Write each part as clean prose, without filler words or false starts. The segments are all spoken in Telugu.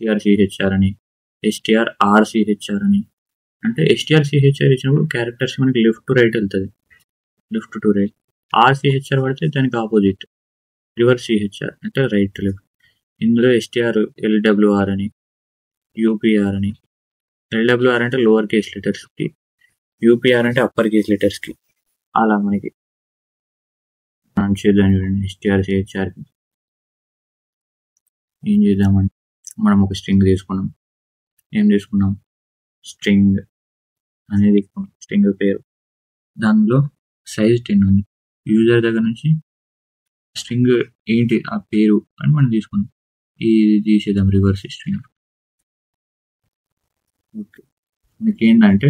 STR అని, STR అని. అంటే STR ఇచ్చినప్పుడు క్యారెక్టర్స్ మనకి లెఫ్ట్ టు రైట్ వెళ్తుంది, లెఫ్ట్ టు రైట్. RCHR పడితే దానికి ఆపోజిట్, రివర్స్ CHR అంటే రైట్ టు లెఫ్ట్. ఇందులో STR LWR అని, UPR అని. LWR అంటే లోవర్ కేస్ లెటర్స్కి, UPR అంటే అప్పర్ కేస్ లెటర్స్కి. అలా మనకి మనం చేద్దాం చూడండి. STR-CHRకి ఏం చేద్దామంటే మనం ఒక స్ట్రింగ్ తీసుకున్నాం. ఏం తీసుకున్నాం? స్ట్రింగ్ అనేది స్ట్రింగ్ పేరు, దానిలో సైజ్ 10 ఉంది. యూజర్ దగ్గర నుంచి స్ట్రింగ్ ఏంటి ఆ పేరు అని మనం తీసుకున్నాం. ఇది తీసేద్దాం, రివర్స్ స్ట్రింగ్. ఓకే, మనకి ఏంటంటే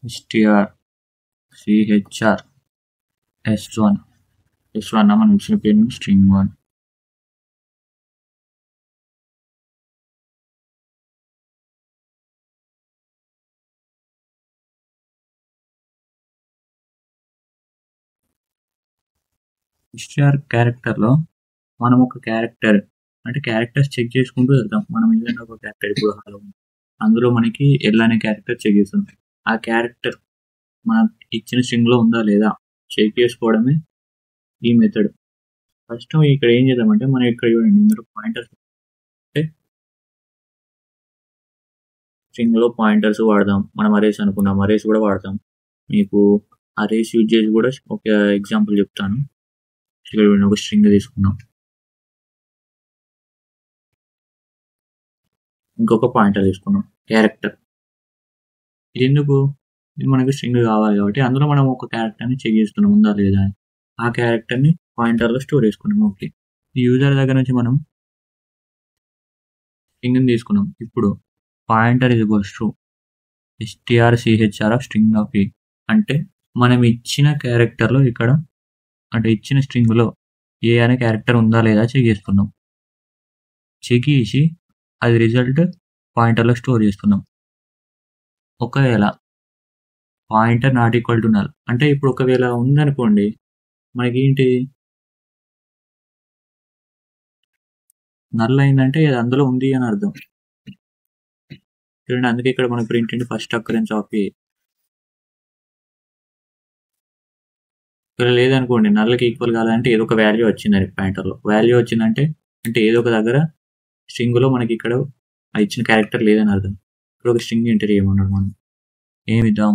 STR-CHR S1 మనం ఇచ్చిన పేరు స్ట్రింగ్ 1. STR క్యారెక్టర్లో మనం ఒక క్యారెక్టర్ అంటే క్యారెక్టర్స్ చెక్ చేసుకుంటూ వెళ్తాం. మనం ఏదైనా ఒక క్యారెక్టర్ ఇప్పుడు హలో, అందులో మనకి ఎల్ అనే క్యారెక్టర్ చెక్ చేస్తాం. ఆ క్యారెక్టర్ మనం ఇచ్చిన స్ట్రింగ్లో ఉందా లేదా చెక్ చేసుకోవడమే ఈ మెథడ్. ఫస్ట్ ఇక్కడ ఏం చేద్దామంటే మనం ఇక్కడ చూడండి, ఇందులో పాయింటర్స్ అంటే స్ట్రింగ్లో పాయింటర్స్ వాడదాం. మనం అరేస్ అనుకున్నాం, అరేస్ కూడా వాడతాం. మీకు అరేస్ యూజ్ చేసి కూడా ఒక ఎగ్జాంపుల్ చెప్తాను. ఇక్కడ ఒక స్ట్రింగ్ తీసుకున్నాం, ఇంకొక పాయింటర్ తీసుకున్నాం, క్యారెక్టర్. ఇది ఎందుకు? ఇది మనకి స్ట్రింగ్ కావాలి కాబట్టి అందులో మనం ఒక క్యారెక్టర్ని చెక్ చేస్తున్నాం ఉందా లేదా అని. ఆ క్యారెక్టర్ని పాయింటర్లో స్టోర్ చేసుకున్నాం. ఓకే, ఈ యూజర్ దగ్గర నుంచి మనం స్ట్రింగ్ని తీసుకున్నాం. ఇప్పుడు pointer is equals to STR-CHR of string of a అంటే మనం ఇచ్చిన క్యారెక్టర్లో ఇక్కడ అంటే ఇచ్చిన స్ట్రింగ్లో ఏ అనే క్యారెక్టర్ ఉందా లేదా చెక్ చేస్తున్నాం. చెక్ చేసి అది రిజల్ట్ పాయింటర్లో స్టోర్ చేస్తున్నాం. ఒకవేళ pointer not equal to null అంటే ఇప్పుడు ఒకవేళ ఉందనుకోండి, మనకి ఏంటి నల్ అయిందంటే అది అందులో ఉంది అని అర్థం. చూడండి, అందుకే ఇక్కడ మనకి ప్రింట్ ఏంటి, ఫస్ట్ అకరెన్స్ ఆఫ్ ఏ. ఇక్కడ లేదనుకోండి, నల్కి ఈక్వల్ కావాలంటే ఏదో ఒక వాల్యూ వచ్చిందని పాయింటర్లో. వాల్యూ వచ్చిందంటే అంటే ఏదో ఒక దగ్గర స్ట్రింగ్లో మనకి ఇక్కడ ఇచ్చిన క్యారెక్టర్ లేదని అర్థం. ఇక్కడ ఒక స్ట్రింగ్ ఎంటర్ చేయమన్నాడు, మనం ఏమిద్దాం?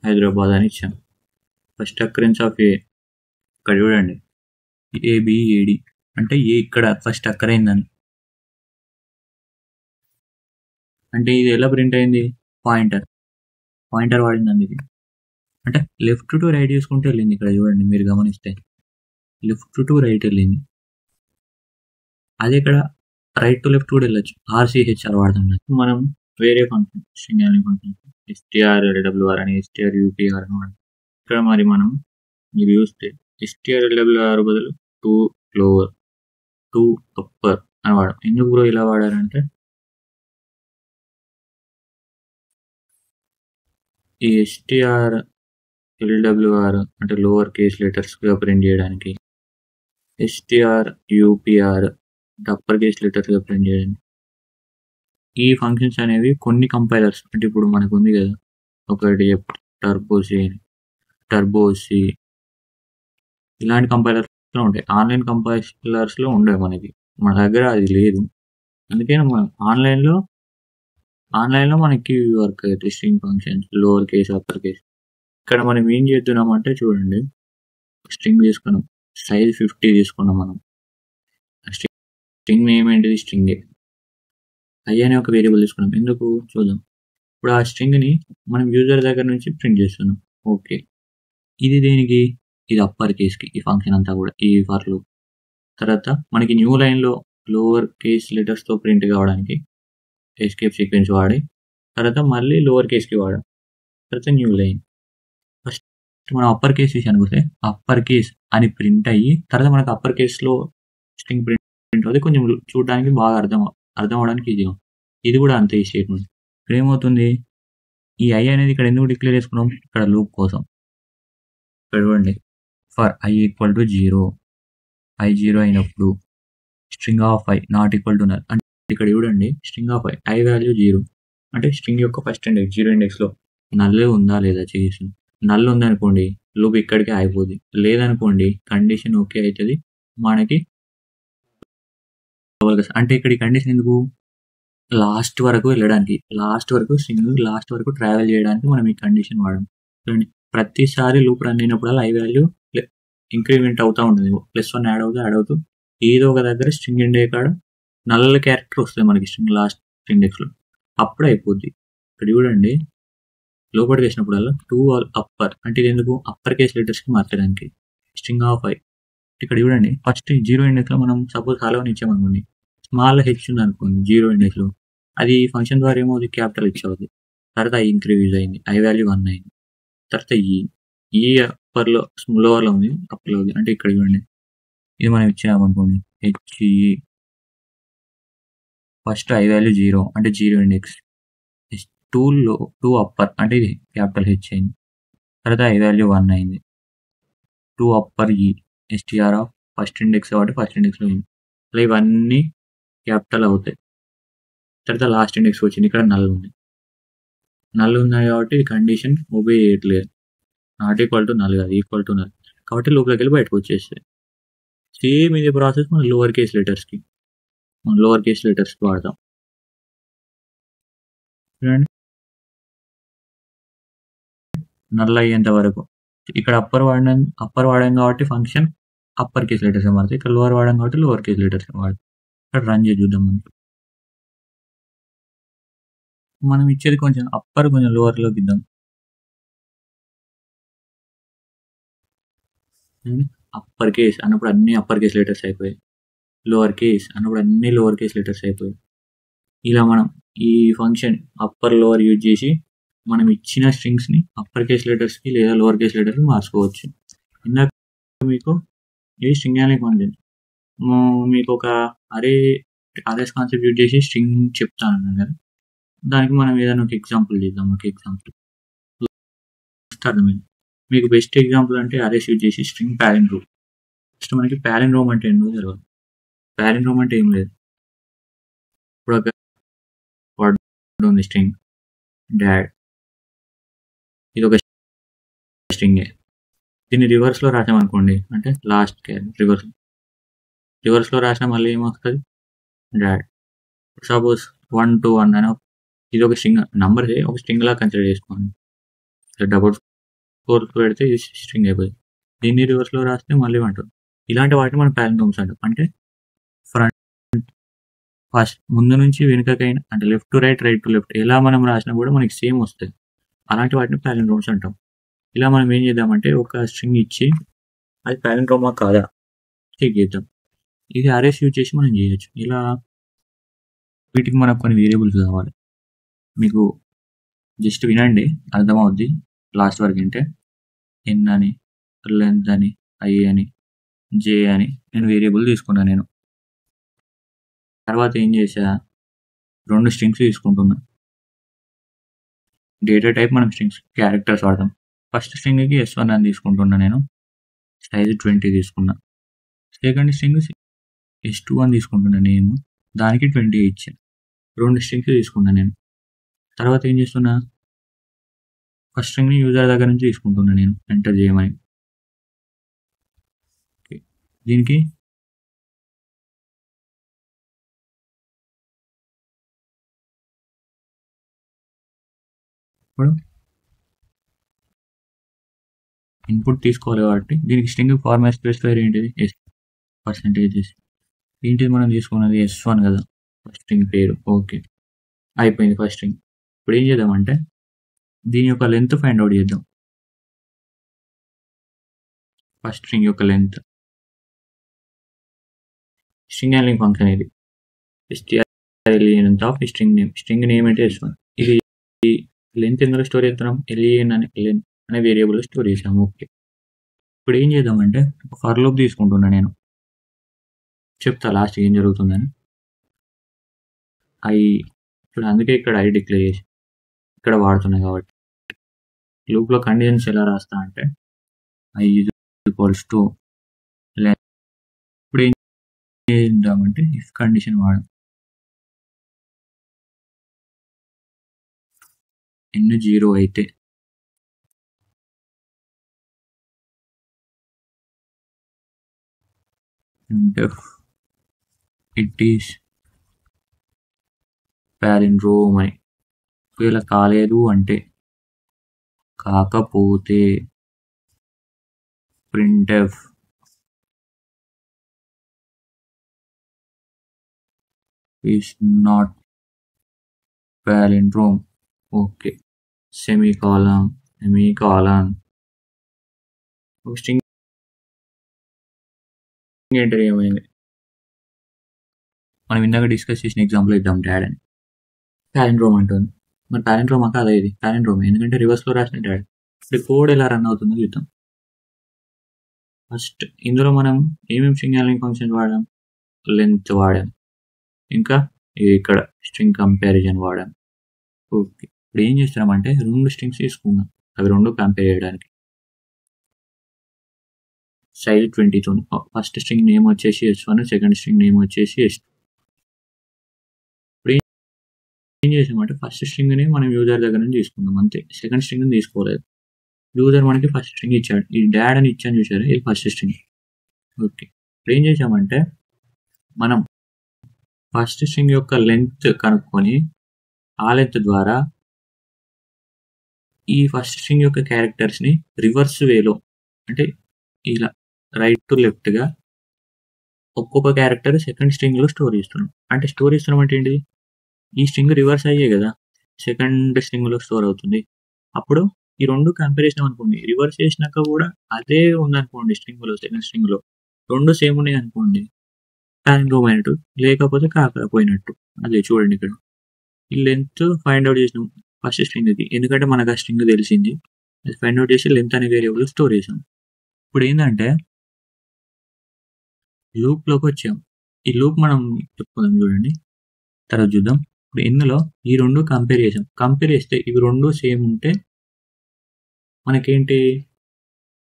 హైదరాబాద్ అని ఇచ్చాం. ఫస్ట్ అకరెన్స్ ఆఫ్ ఏ ఇక్కడ చూడండి, ABAD అంటే ఏ ఇక్కడ ఫస్ట్ అక్కర్ అయిందని. అంటే ఇది ఎలా ప్రింట్ అయింది? పాయింటర్ వాడింది అందుకే. అంటే లెఫ్ట్ టు రైట్ చేసుకుంటూ వెళ్ళింది. ఇక్కడ చూడండి, మీరు గమనిస్తే లెఫ్ట్ టు రైట్ వెళ్ళింది. అదే ఇక్కడ రైట్ టు లెఫ్ట్ కూడా వెళ్ళొచ్చు. RCHR వాడతాం. మనం వేరే function string function STR LWR అని, STR UPR అని వాడతాం. ఇక్కడ మరి మనం మీరు చూస్తే STR LWR బదులు 2 లోవర్ 2 అప్పర్ అని వాడాం. ఎందుకు బ్రో ఇలా వాడారంటే ఈ STR LWR అంటే లోవర్ కేస్ లెటర్స్గా ప్రింట్ చేయడానికి, STR UPR అంటే అప్పర్ కేస్ లెటర్స్గా ప్రింట్ చేయడానికి. ఈ ఫంక్షన్స్ అనేవి కొన్ని కంపైలర్స్ అంటే ఇప్పుడు మనకు ఉంది కదా ఒకటి టర్బో సి ఇలాంటి కంపైలర్స్లో ఉంటాయి. ఆన్లైన్ కంపైలర్స్లో ఉండవు మనకి, మన దగ్గర అది లేదు. అందుకే మనం ఆన్లైన్లో మనకి వర్క్ అవుతాయి string functions, lower case upper case. ఇక్కడ మనం ఏం చేస్తున్నామంటే చూడండి, స్ట్రింగ్ తీసుకున్నాం, సైజ్ 50 తీసుకున్నాం. మనం స్ట్రింగ్ నేమ్ ఏంటిది? స్ట్రింగ్ ఐ అనే ఒక వేరియబుల్ తీసుకున్నాం. ఎందుకు చూద్దాం. ఇప్పుడు ఆ స్ట్రింగ్ని మనం యూజర్ దగ్గర నుంచి ప్రింట్ చేస్తున్నాం. ఓకే, ఇది దేనికి? ఇది అప్పర్ కేస్కి ఈ ఫంక్షన్ అంతా కూడా, ఈ ఫర్ లూప్. తర్వాత మనకి న్యూ లైన్లో లోవర్ కేస్ లెటర్స్తో ప్రింట్ కావడానికి ఎస్కేప్ సీక్వెన్స్ వాడి, తర్వాత మళ్ళీ లోవర్ కేస్కి వాడాం, తర్వాత న్యూ లైన్. ఫస్ట్ మనం అప్పర్ కేస్ విషయానికి వస్తే అప్పర్ కేస్ అని ప్రింట్ అయ్యి తర్వాత మనకు అప్పర్ కేస్లో స్ట్రింగ్ ప్రింట్ అవుతుంది. కొంచెం చూడడానికి బాగా అర్థం అవడానికి ఈజీగా. ఇది కూడా అంతే. ఈ స్టేట్మెంట్ ఇక్కడ ఏమవుతుంది, ఈ ఐ అనేది ఇక్కడ ఎందుకు డిక్లేర్ చేసుకున్నాం? ఇక్కడ లూప్ కోసం. ఇక్కడ చూడండి, for i equal to 0, i 0 అయినప్పుడు string of i not equal to null. అంటే ఇక్కడ చూడండి, స్ట్రింగ్ ఆఫ్ i వాల్యూ 0 అంటే స్ట్రింగ్ యొక్క ఫస్ట్ ఇండెక్స్ 0 ఇండెక్స్లో నల్ ఉందా లేదా చేసి, నల్ ఉందనుకోండి లూప్ ఇక్కడికే అయిపోద్ది, లేదనుకోండి కండిషన్ ఓకే అవుతుంది మనకి. అంటే ఇక్కడ ఈ కండిషన్ ఎందుకు, లాస్ట్ వరకు వెళ్ళడానికి, లాస్ట్ వరకు స్ట్రింగ్ లాస్ట్ వరకు ట్రావెల్ చేయడానికి మనం ఈ కండిషన్ వాడడం. చూడండి, ప్రతిసారి లూప్ రన్ అయినప్పుడల్లా i వాల్యూ ఇంక్రిమెంట్ అవుతూ ఉంటుంది, +1 యాడ్ అవుతూ ఏదో ఒక దగ్గర స్ట్రింగ్ ఇండే కాడ నల్ల క్యారెక్టర్ వస్తుంది మనకి స్ట్రింగ్ లాస్ట్ ఇండెక్స్లో, అప్పుడు అయిపోద్ది. ఇక్కడ చూడండి, లోపలికి వేసినప్పుడల్లా 2 అప్పర్ అంటే ఇది ఎందుకు, అప్పర్ కేస్ లెటర్స్కి మార్చడానికి. స్ట్రింగ్ ఆఫ్ i ఇక్కడ చూడండి, ఫస్ట్ 0 ఇండెక్స్లో మనం సపోజ్ హలో అని ఇచ్చామనుకోండి, స్మాల్ h ఉంది అనుకోండి 0 ఇండెక్స్లో, అది ఫంక్షన్ ద్వారా ఏమవుతుంది, క్యాపిటల్ h అవుతుంది. తర్వాత i ఇంక్రీజ్ అయింది, i వాల్యూ 1 అయింది. తర్వాత ఈ అప్పర్లో లోవర్లో ఉంది, అప్పర్లో ఉంది. అంటే ఇక్కడ చూడండి, ఇది మనం ఇచ్చామనుకోండి h, ఫస్ట్ i వాల్యూ 0 అంటే 0 ఇండెక్స్, 2 అప్పర్ అంటే ఇది క్యాపిటల్ h అయింది. తర్వాత i వాల్యూ 1 అయింది, 2 upper e str of first index కాబట్టి ఫస్ట్ ఇండెక్స్లో ఉంది. అలా ఇవన్నీ క్యాపిటల్ అవుతాయి. తర్వాత లాస్ట్ ఇండెక్స్ వచ్చింది, ఇక్కడ నల్ ఉంది, నల్ ఉన్నాయి కాబట్టి ఇది కండిషన్ ఒబే చేయట్లేదు, నాట్ ఈక్వల్ టు నల్ కాదు, ఈక్వల్ టు నల్ కాబట్టి లోపలికి వెళ్ళి బయటకు వచ్చేస్తాయి. సేమ్ ఇదే ప్రాసెస్ మన లోవర్ కేస్ లెటర్స్కి వాడతాం. చూడండి, నల్ అయ్యేంత వరకు ఇక్కడ అప్పర్ వాడాం కాబట్టి ఫంక్షన్ అప్పర్ కేస్ లెటర్స్ మారుతాయి, ఇక్కడ లోవర్ వాడాం కాబట్టి లోవర్ కేస్ లెటర్స్ వాడతాం. ఇక్కడ రన్ చేసి చూద్దాం. మనం ఇచ్చేది కొంచెం అప్పర్ కొంచెం లోవర్లోకి ఇద్దాం. అప్పర్ కేస్ అన్నప్పుడు అన్ని అప్పర్ కేస్ లెటర్స్ అయిపోయాయి, లోవర్ కేస్ అన్నప్పుడు అన్ని లోవర్ కేస్ లెటర్స్ అయిపోయాయి. ఇలా మనం ఈ ఫంక్షన్ అప్పర్ లోవర్ యూజ్ చేసి మనం ఇచ్చిన స్ట్రింగ్స్ని అప్పర్ కేస్ లెటర్స్కి లేదా లోవర్ కేస్ లెటర్స్కి మార్చుకోవచ్చు. ఇందాక మీకు ఇది స్ట్రింగ్ అనే కాన్సెప్ట్, మీకు ఒక అరేస్ కాన్సెప్ట్ యూజ్ చేసి స్ట్రింగ్ చెప్తాను కదా, దానికి మనం ఏదైనా ఒక ఎగ్జాంపుల్ చేద్దాం. ఒక ఎగ్జాంపుల్ అర్థమైంది మీకు. బెస్ట్ ఎగ్జాంపుల్ అంటే అరేస్ యూజ్ చేసి స్ట్రింగ్ ప్యాలిండ్రోమ్. ఫస్ట్ మనకి ప్యాలిండ్రోమ్ అంటే ఏంటో తెలియదు. ప్యాలిండ్రోమ్ అంటే ఏం లేదు, ఇప్పుడు ఒక వర్డ్ ఉంది స్ట్రింగ్ డాడ్, ఇది ఒక స్ట్రింగే. దీన్ని రివర్స్లో రాసామనుకోండి, అంటే లాస్ట్ రివర్స్లో రాసిన మళ్ళీ ఏమొస్తుంది, డాడ్. సపోజ్ 1 to 1 అని ఇది ఒక స్ట్రింగ్ నంబర్, ఒక స్ట్రింగ్ లా కన్సిడర్ చేసుకోండి. డబుల్ స్కోర్ పెడితే ఇది స్ట్రింగ్ అయిపోయింది. దీన్ని రివర్స్లో రాస్తే మళ్ళీ 1 ఇలాంటి వాటిని మనం ప్యాలిండ్రోమ్స్ అంటాం. అంటే ఫస్ట్ ముందు నుంచి వెనుకకైనా, అంటే left to right, right to left ఎలా మనం రాసినా కూడా మనకి సేమ్ వస్తాయి. అలాంటి వాటిని ప్యాలిండ్రోమ్స్ అంటాం. ఇలా మనం ఏం చేద్దామంటే ఒక స్ట్రింగ్ ఇచ్చి అది ప్యాలిండ్రోమా కాదా చెక్ చేద్దాం. ఇది అరేస్ యూజ్ చేసి మనం చేయొచ్చు. ఇలా వీటికి మనకు కొన్ని వేరియబుల్స్ కావాలి. మీకు జస్ట్ వినండి, అర్థమవుద్ది లాస్ట్ వరకు. అంటే n అని, లెంత్ అని, i అని, j అని నేను వేరియబుల్ తీసుకున్నాను. నేను తర్వాత ఏం చేసా, 2 స్ట్రింగ్స్ తీసుకుంటున్నా. డేటా టైప్ మనం స్ట్రింగ్స్ క్యారెక్టర్స్ వాడతాం. ఫస్ట్ స్ట్రింగ్కి s1 అని తీసుకుంటున్నా, నేను సైజ్ 20 తీసుకున్నా. సెకండ్ స్ట్రింగ్ s2 అని తీసుకుంటున్నా, నేమ్ దానికి 20 ఇచ్చాను. 2 స్ట్రింగ్స్ తీసుకున్నా నేను. తర్వాత ఏం చేస్తున్నా, ఫస్ట్ స్ట్రింగ్ని యూజర్ దగ్గర నుంచి తీసుకుంటున్నా నేను ఎంటర్ చేయమని. దీనికి ఇప్పుడు ఇన్పుట్ తీసుకోవాలి కాబట్టి దీనికి స్ట్రింగ్ ఫార్మాట్ స్పెసిఫైర్ ఏంటిది, %. ఏంటిది మనం తీసుకున్నది s1 కదా, ఫస్ట్ స్ట్రింగ్ పేరు. ఓకే, అయిపోయింది ఫస్ట్ స్ట్రింగ్. ఇప్పుడు ఏం చేద్దామంటే దీని యొక్క లెంత్ ఫైండ్ అవుట్ చేద్దాం. ఫస్ట్ స్ట్రింగ్ యొక్క లెంత్, స్ట్రింగ్ హ్యాండ్లింగ్ ఫంక్షన్ ఇది, str ఆఫ్ స్ట్రింగ్ నేమ్ అంటే s1. ఇది లెంత్ ఎందులో స్టోర్ చేస్తున్నాం, len అనే వేరియబుల్ స్టోర్ చేసాము. ఓకే, ఇప్పుడు ఏం చేద్దామంటే ఫర్ లూప్ తీసుకుంటున్నా నేను, చెప్తా లాస్ట్ ఏం జరుగుతుందని. ఇప్పుడు అందుకే ఇక్కడ i డిక్లేర్ చేసి ఇక్కడ వాడుతున్నాయి కాబట్టి. లూప్లో కండిషన్స్ ఎలా రాస్తా అంటే i ఈక్వల్స్ టు ఇప్పుడు ఏం చేద్దామంటే ఇఫ్ కండిషన్ వాడడం n 0 అయితే ఇట్ ఈస్ palindrome అని ఒకవేళ కాలేదు అంటే కాకపోతే printf is not palindrome. Okay semicolon ఒక స్ట్రింగ్ ఎంటర్ ఏమైంది మనం ఇందాక డిస్కస్ చేసిన ఎగ్జాంపుల్ ఇద్దాం డాడ్ అని palindrome అంటుంది మరి palindrome కాదా ఇది palindrome ఎందుకంటే రివర్స్లో రాసిన డాడ్ ఇప్పుడు కోడ్ ఎలా రన్ అవుతుందో చూద్దాం ఫస్ట్ ఇందులో మనం ఏమేమి స్ట్రింగ్ హ్యాండ్లింగ్ ఫంక్షన్ వాడాం లెంత్ వాడాం ఇంకా ఇక్కడ స్ట్రింగ్ కంపారిజన్ వాడాం ఓకే ఇప్పుడు ఏం చేస్తున్నామంటే 2 స్ట్రింగ్స్ తీసుకున్నాం అవి 2 కంపేర్ చేయడానికి సైజ్ 22 ఫస్ట్ స్ట్రింగ్ నేమ్ వచ్చేసి s1 సెకండ్ స్ట్రింగ్ నేమ్ వచ్చేసి s2 ఇప్పుడు ఏం చేసామంటే ఫస్ట్ స్ట్రింగ్ని మనం యూజర్ దగ్గర నుంచి తీసుకున్నాం అంతే సెకండ్ స్ట్రింగ్ని తీసుకోలేదు యూజర్ మనకి ఫస్ట్ స్ట్రింగ్ ఇచ్చాడు ఈ డాడ్ అని ఇచ్చాను చూసారు ఇది ఫస్ట్ స్ట్రింగ్ ఓకే ఇప్పుడు ఏం చేసామంటే మనం ఫస్ట్ స్ట్రింగ్ యొక్క లెంత్ కనుక్కొని ఆ లెంత్ ద్వారా ఈ ఫస్ట్ స్ట్రింగ్ యొక్క క్యారెక్టర్స్ని రివర్స్ వేలో అంటే ఇలా రైట్ టు లెఫ్ట్గా ఒక్కొక్క క్యారెక్టర్ సెకండ్ స్ట్రింగ్లో స్టోర్ చేస్తున్నాం అంటే స్టోర్ చేస్తున్నాం అంటే ఏంటిది ఈ స్ట్రింగ్ రివర్స్ అయ్యే కదా సెకండ్ స్ట్రింగ్లో స్టోర్ అవుతుంది అప్పుడు ఈ 2 కంపారిజన్ అనుకోండి రివర్స్ చేసినాక కూడా అదే ఉందనుకోండి స్ట్రింగ్లో సెకండ్ స్ట్రింగ్లో 2 సేమ్ ఉన్నాయి అనుకోండి palindrome అయినట్టు లేకపోతే కాకపోయినట్టు అదే చూడండి ఇక్కడ ఈ లెంత్ ఫైండ్ అవుట్ చేసినాం ఫస్ట్ స్ట్రింగ్ ఇది ఎందుకంటే మనకు ఆ స్ట్రింగ్ తెలిసింది అది ఫైండ్ అవుట్ చేసి లెంత్ అనే వేరియబుల్ స్టోర్ చేసాం ఇప్పుడు ఏంటంటే లూప్లోకి వచ్చాం ఈ లూప్ మనం చెప్పుకుందాం చూడండి తర్వాత చూద్దాం ఇప్పుడు ఇందులో ఈ 2 కంపేర్ చేసాం కంపేర్ చేస్తే ఇవి 2 సేమ్ ఉంటే మనకేంటి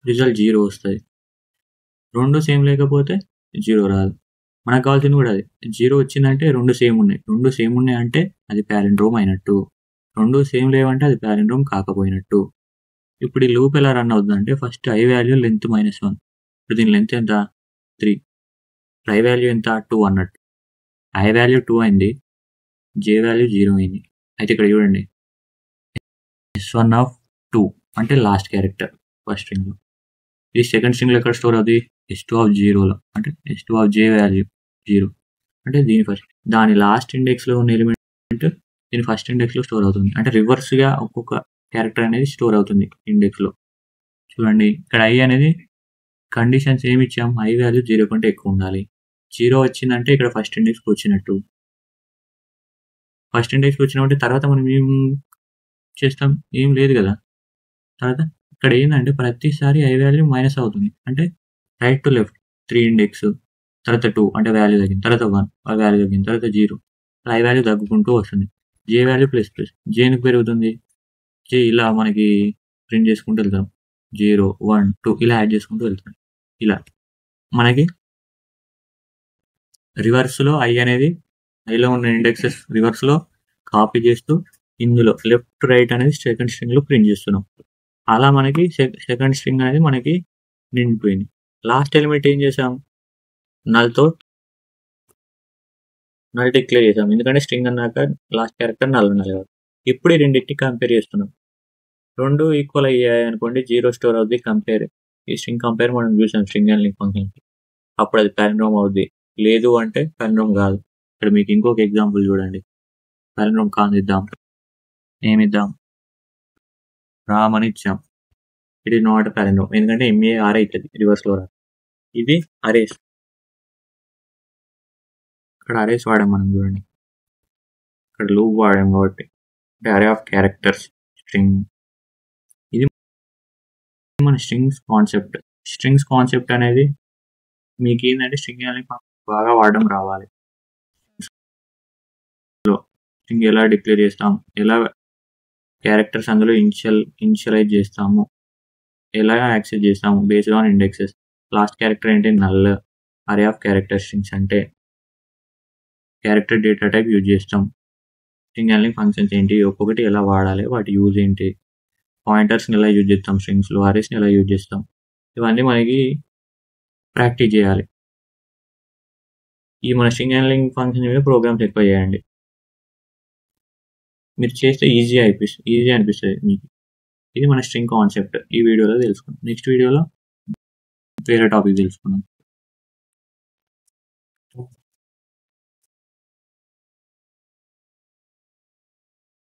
రిజల్ట్ 0 వస్తుంది 2 సేమ్ లేకపోతే 0 రాదు మనకు కావాల్సింది కూడా అది 0 వచ్చిందంటే 2 సేమ్ ఉన్నాయి 2 సేమ్ ఉన్నాయి అంటే అది palindrome అయినట్టు 2 సేమ్ లేవంటే అది palindrome కాకపోయినట్టు ఇప్పుడు ఈ లూప్ ఎలా రన్ అవుతుందంటే ఫస్ట్ i వాల్యూ లెంత్ -1 ఇప్పుడు దీని లెంత్ ఎంత 3 i వాల్యూ ఎంత 2 అన్నట్టు i వాల్యూ 2 అయింది j వాల్యూ 0 అయింది అయితే ఇక్కడ చూడండి s1 ఆఫ్ 2 అంటే లాస్ట్ క్యారెక్టర్ ఫస్ట్ స్ట్రింగ్లో ఇది సెకండ్ స్ట్రింగ్లో ఎక్కడ స్టోర్ అవుతుంది s2 ఆఫ్ 0లో అంటే s2 ఆఫ్ j వాల్యూ 0 అంటే దీని ఫస్ట్ దాని లాస్ట్ ఇండెక్స్లో ఉన్న ఎలిమెంట్ దీని ఫస్ట్ ఇండెక్స్లో స్టోర్ అవుతుంది అంటే రివర్స్గా ఒక్కొక్క క్యారెక్టర్ అనేది స్టోర్ అవుతుంది ఇండెక్స్లో చూడండి ఇక్కడ i అనేది కండిషన్స్ ఏమి ఇచ్చాం i వాల్యూ 0 కంటే ఎక్కువ ఉండాలి 0 వచ్చిందంటే ఇక్కడ ఫస్ట్ ఇండెక్స్కి వచ్చినట్టు ఫస్ట్ ఇండెక్స్కి వచ్చినట్టు తర్వాత మనం ఏం చేస్తాం ఏం లేదు కదా తర్వాత ఇక్కడ ఏంటంటే ప్రతిసారి i వాల్యూ మైనస్ అవుతుంది అంటే రైట్ టు లెఫ్ట్ 3 ఇండెక్స్ తర్వాత 2 అంటే వాల్యూ తగ్గింది తర్వాత 1 వాల్యూ తగ్గింది తర్వాత 0 i వాల్యూ తగ్గుకుంటూ వస్తుంది j వాల్యూ ప్లస్ j ఎందుకు పెరుగుతుంది j ఇలా మనకి ప్రింట్ చేసుకుంటూ వెళ్తాం 0 1 2 ఇలా యాడ్ చేసుకుంటూ వెళ్తాం ఇలా మనకి రివర్స్లో i అనేది iలో ఉన్న ఇండెక్సెస్ రివర్స్లో కాపీ చేస్తూ ఇందులో లెఫ్ట్ రైట్ అనేది సెకండ్ స్ట్రింగ్లో ప్రింట్ చేస్తున్నాం అలా మనకి సెకండ్ స్ట్రింగ్ అనేది మనకి నిండిపోయింది లాస్ట్ ఎలిమెంట్ ఏం చేసాం నల్ డిక్లేర్ చేసాం ఎందుకంటే స్ట్రింగ్ అన్నాక లాస్ట్ క్యారెక్టర్ నల్ ఉండాలి కాబట్టి ఇప్పుడు ఈ రెండింటిని కంపేర్ చేస్తున్నాం 2 ఈక్వల్ అయ్యాయి అనుకోండి 0 స్టోర్ అవుద్ది కంపేర్ ఈ స్ట్రింగ్ కంపేర్ మనం చూసాం స్ట్రింగ్ హ్యాండ్లింగ్ ఫంక్షన్కి అప్పుడు అది palindrome అవుద్ది లేదు అంటే palindrome కాదు ఇక్కడ మీకు ఇంకొక ఎగ్జాంపుల్ చూడండి palindrome కానిద్దాం ఏమిద్దాం రామ్ అని ఇచ్చాం ఇట్ ఈస్ నాట్ palindrome ఎందుకంటే MAR అవుతుంది రివర్స్లో రా ఇది అరేస్ ఇక్కడ అరేస్ వాడాం మనం చూడండి ఇక్కడ లూప్ వాడాం కాబట్టి అంటే అరే ఆఫ్ క్యారెక్టర్స్ స్ట్రింగ్ ఇది మన స్ట్రింగ్స్ కాన్సెప్ట్ అనేది మీకు ఏంటంటే స్ట్రింగ్ బాగా వాడడం రావాలి స్ట్రింగ్ ఎలా డిక్లేర్ చేస్తాం ఎలా క్యారెక్టర్స్ అందులో ఇనిషియలైజ్ చేస్తాము ఎలా యాక్సెస్ చేస్తాము based on indexes. Last character అంటే null, array of character strings అంటే క్యారెక్టర్ డేటా టైప్ యూజ్ చేస్తాం. స్ట్రింగ్ హ్యాండ్లింగ్ ఫంక్షన్స్ ఏంటి, ఒక్కొక్కటి ఎలా వాడాలి, వాటి యూజ్ ఏంటి, పాయింటర్స్ని ఎలా యూజ్ చేస్తాం, స్ట్రింగ్స్లో అరేస్ని ఎలా యూజ్ చేస్తాం, ఇవన్నీ మనకి ప్రాక్టీస్ చేయాలి. ఈ మన స్ట్రింగ్ హ్యాండ్లింగ్ ఫంక్షన్ మీద ప్రోగ్రామ్స్ ఎక్కువ చేయండి. మీరు చేస్తే ఈజీ అనిపిస్తుంది మీకు. ఇది మన స్ట్రింగ్ కాన్సెప్ట్ ఈ వీడియోలో తెలుసుకుందాం. నెక్స్ట్ వీడియోలో వేరే టాపిక్ తెలుసుకుందాం.